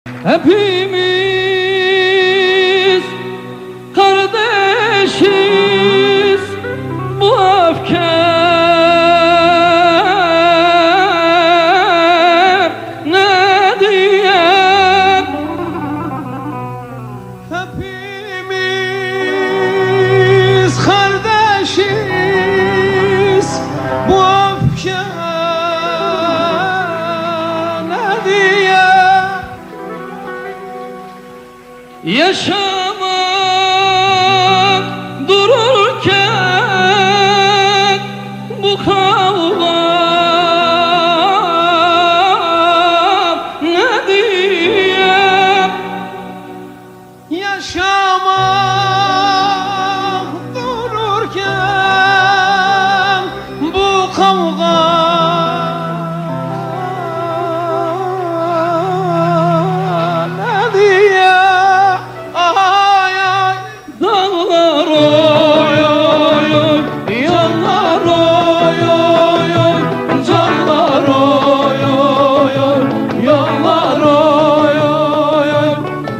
Hepimiz kardeşiz, bu öfke ne diye? Hepimiz kardeşiz, bu öfke ne diye? Yaşamak dururken bu kavga ne diye? Yaşamak dururken bu kavga ne diye? Ay ay Dağlar oy oy oy, yollar oy oy oy, canlar oy oy oy, yollar oy oy oy,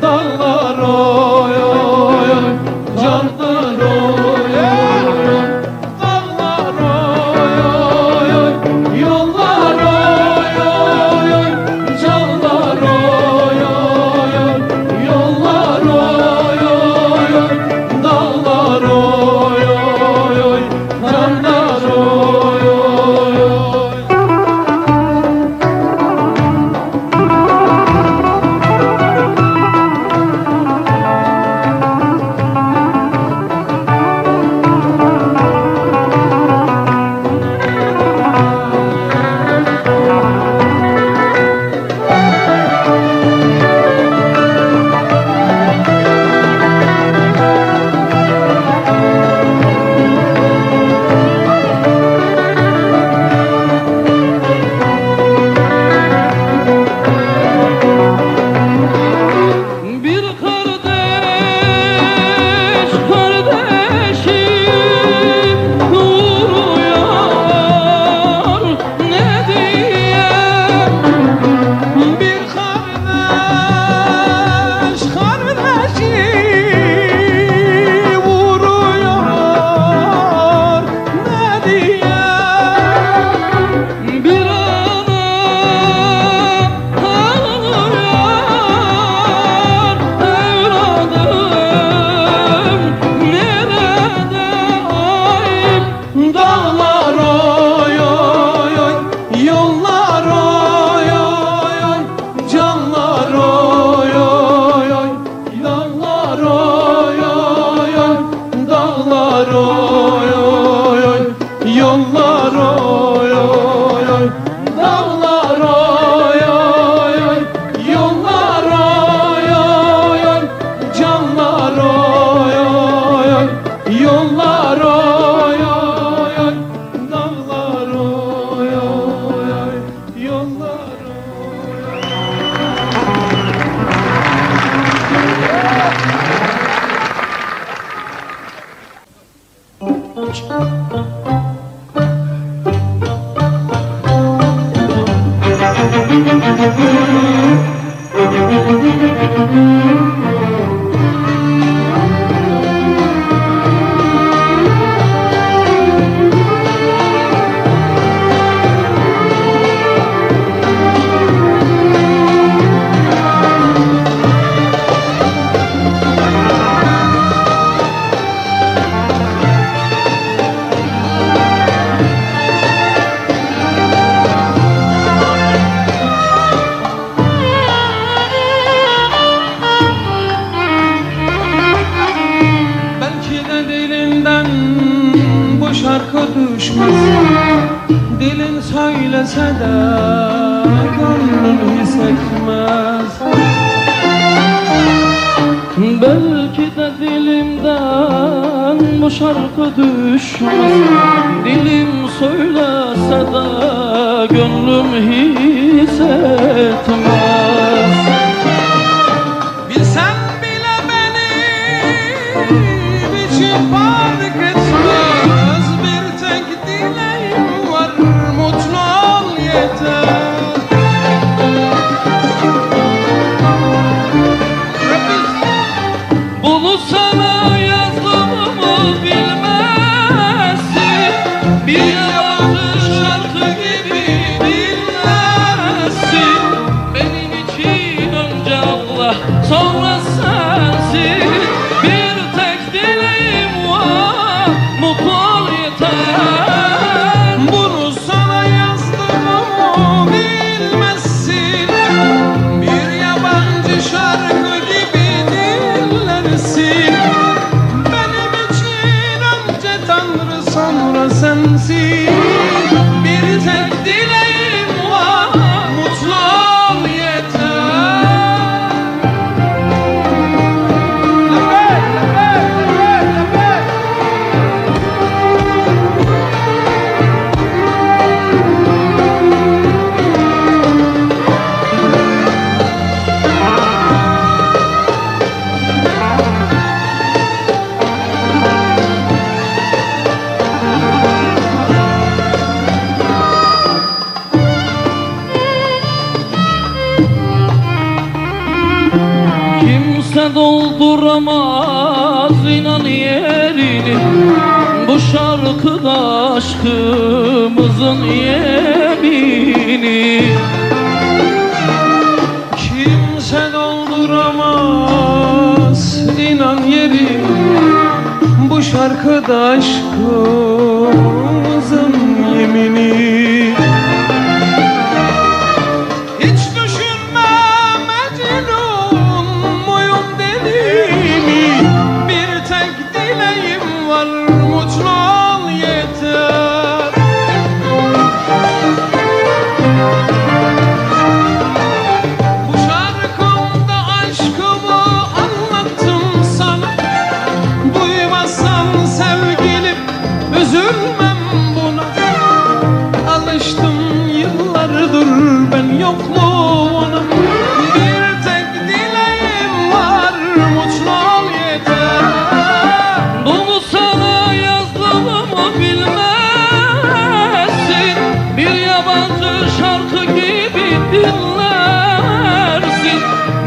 dağlar oy oy oy, canlar oy oy oy, dağlar oy oy oy, yollar oy oy oy, canlar oy oy oy, yollar oy oy oy, dağlar oy oy oy, canlar oy oy oy. Bir kardeş kardeşi vuruyor ne diye? bir kardeş kardeşi vuruyor ne diye? Bir ana ağlıyor, evladım nerede ay? Dağlar oy oy oy, yollar oy oy oy, canlar oy oy oy, dağlar oy oy oy, dağlar oy oy oy, yollar oy oy oy, dağlar oy oy oy, yollar oy oy oy, canlar oy oy oy, yollar oy oy oy, dağlar oy oy oy, yollar oy. Belki de dilinden bu şarkı düşmez, dilin söylese de gönlün hissetmez. Belki de dilimden bu şarkı düşmez, dilim söylese de gönlüm hissetmez. Bilsen bile benim için fark etmez, bir tek dileğim var, mutlu ol yeter. sonra sensin. Bir tek dileğim var, mutlu ol yeter. Bunu sana yazdım ama bilmezsin. Bir yabancı şarkı gibi dinlersin. Benim için önce Tanrı sonra sensin. Bir tek dileğim var, mutlu ol yeter. Lebek, lebek, lebek, lebek. Kimse dolduramaz inan yerini, bu şarkıda aşkımızın yemini. Kimse dolduramaz inan yeri, bu şarkıda aşkımızın yemini. Hiç düşünme Mecnun muyum dediğimi, bir tek dileğim var, mutlu ol yeter. Bu şarkımda aşkımı anlattım sana. Duymazsan sevgilim üzülmem buna. Alıştım yıllardır ben yokluğuna. Bir tek dileğim var, mutlu ol yeter. Bunu sana yazdığımı bilmezsin. Bir yabancı şarkı gibi dinlersin.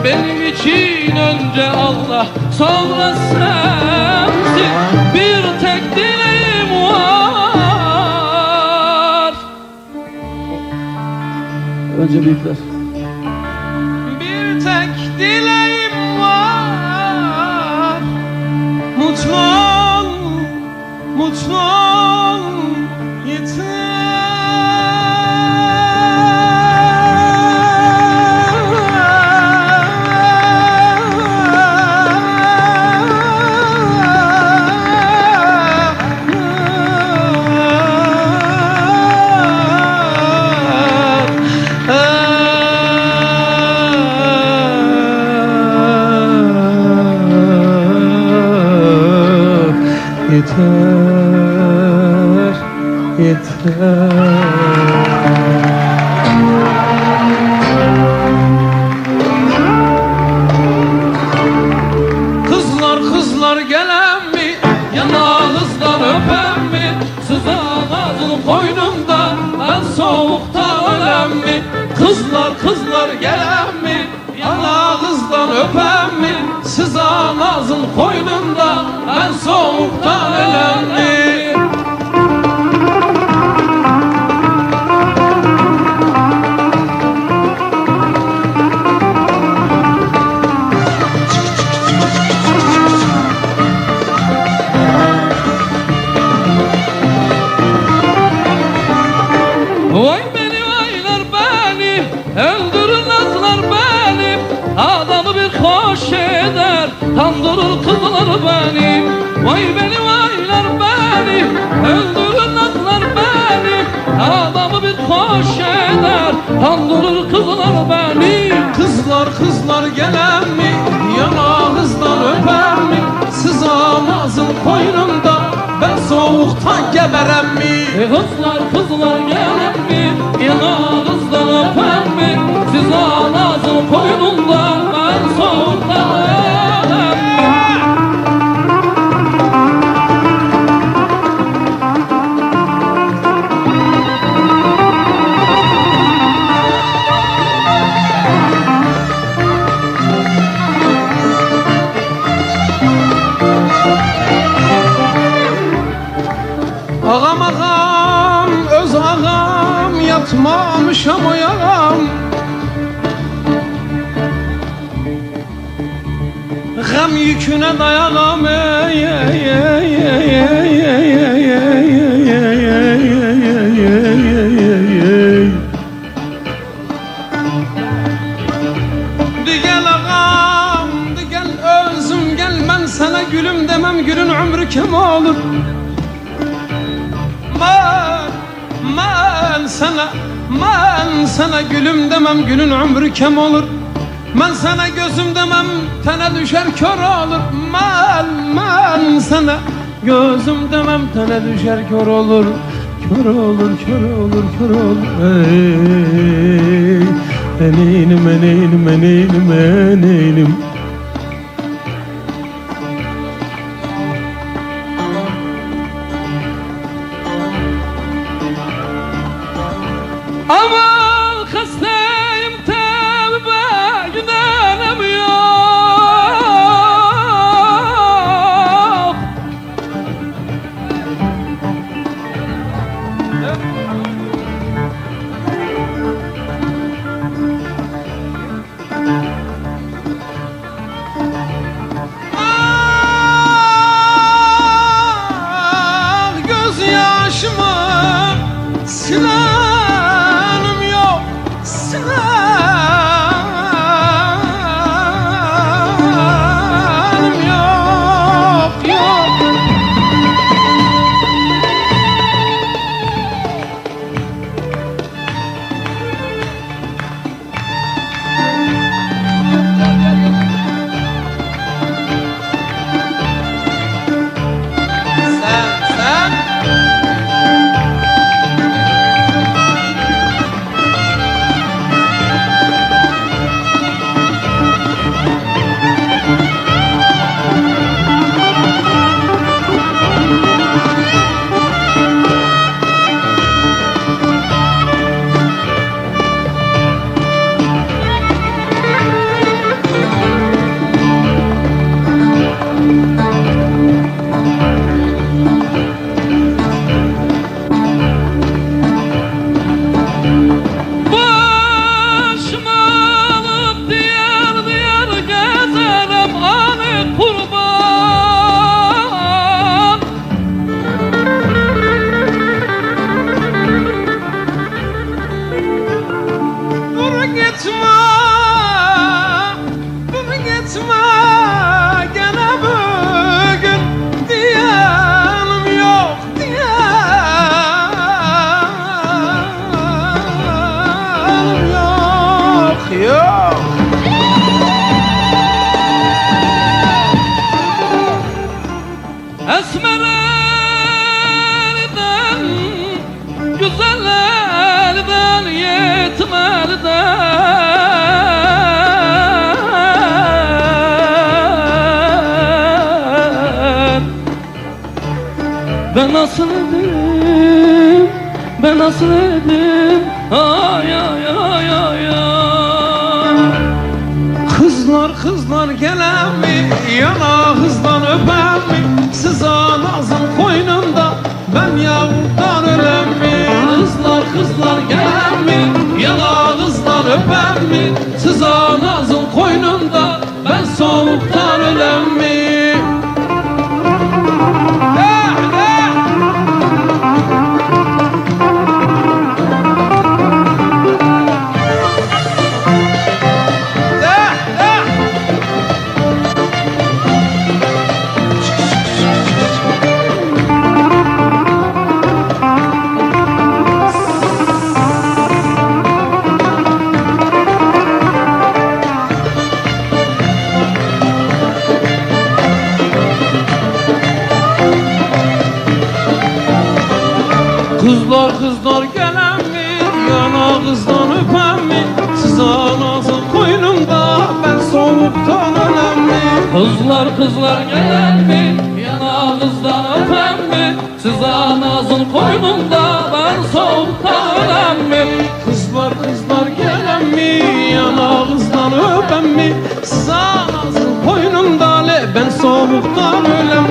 Benim için önce Allah, sonra sensin. Bir tek dileğim var. Önce büyükler. Bir tek dileğim var, mutlu ol, mutlu ol yeter, yeter. Kızlar kızlar gelen mi, yanağınızdan öpen mi, sızan ağzın koynumda ben soğukta ölen mi? Kızlar kızlar gelen mi, yanağınızdan öpen mi, sızan ağzın koynumda ben soğukta ölen mi? Vay beni vaylar beni, öldürür nazlar beni. Adamı bir hoş eder, tandırır kızlar beni. Vay beni vaylar beni, öldürür nazlar beni. Adamı bir hoş eder, tandırır kızlar beni. Kızlar kızlar gelen mi, yanağınızdan öper mi, sızamazın koynumda ben soğuktan geberem mi? Kızlar kızlar gelen mi, yanağınızdan öpen mi, siz ağzın koynunda ben soğuktan ölen mi? Ağam ağam, öz ağam, yatmamışam o yaram. Gam yüküne dayanam Digel ağam, digel özüm gel, ben sana gülüm demem, gülün ömrü kem olur. Ben sana gülüm demem, gülün ömrü kem olur. Ben sana gözüm demem, tene düşer kör olur. Ben sana gözüm demem, tene düşer kör olur. Kör olur, kör olur, kör olur. Eneynim, eneynim, eneynim, eneynim. Aman hastayım tevbe güdenem yok. Ah, gözyaşımı silenim yok, silenim yok, yok. Sen Başımı alıp diyar diyar gezerim hani kurban. dur gitme, dur gitme, gene bugün diyenim yok, diyenim yok, yok. Esmerlerden, güzellerden, yetimlerden ben nasıl edim, ben nasıl edim, ay ay ay ay ay. Kızlar gelen mi, yana hızdan öpen mi? Siz anasın koynunda, ben yavrudan ölen mi? Kızlar gelen mi, yanağınızdan öpen mi? Siz anasın koynunda, ben soğuktan ölen mi? Kızlar gelen mi, yanağınızdan öpen mi? Siz anasın koynunda, ben soğuktan ölen mi? Kızlar gelen mi, yanağınızdan öpen mi? Siz anasın koynunda, ben soğuktan ölen mi? Kızlar gelen mi, yanağınızdan öpen mi? Siz anasın koynunda, ben soğuktan ölen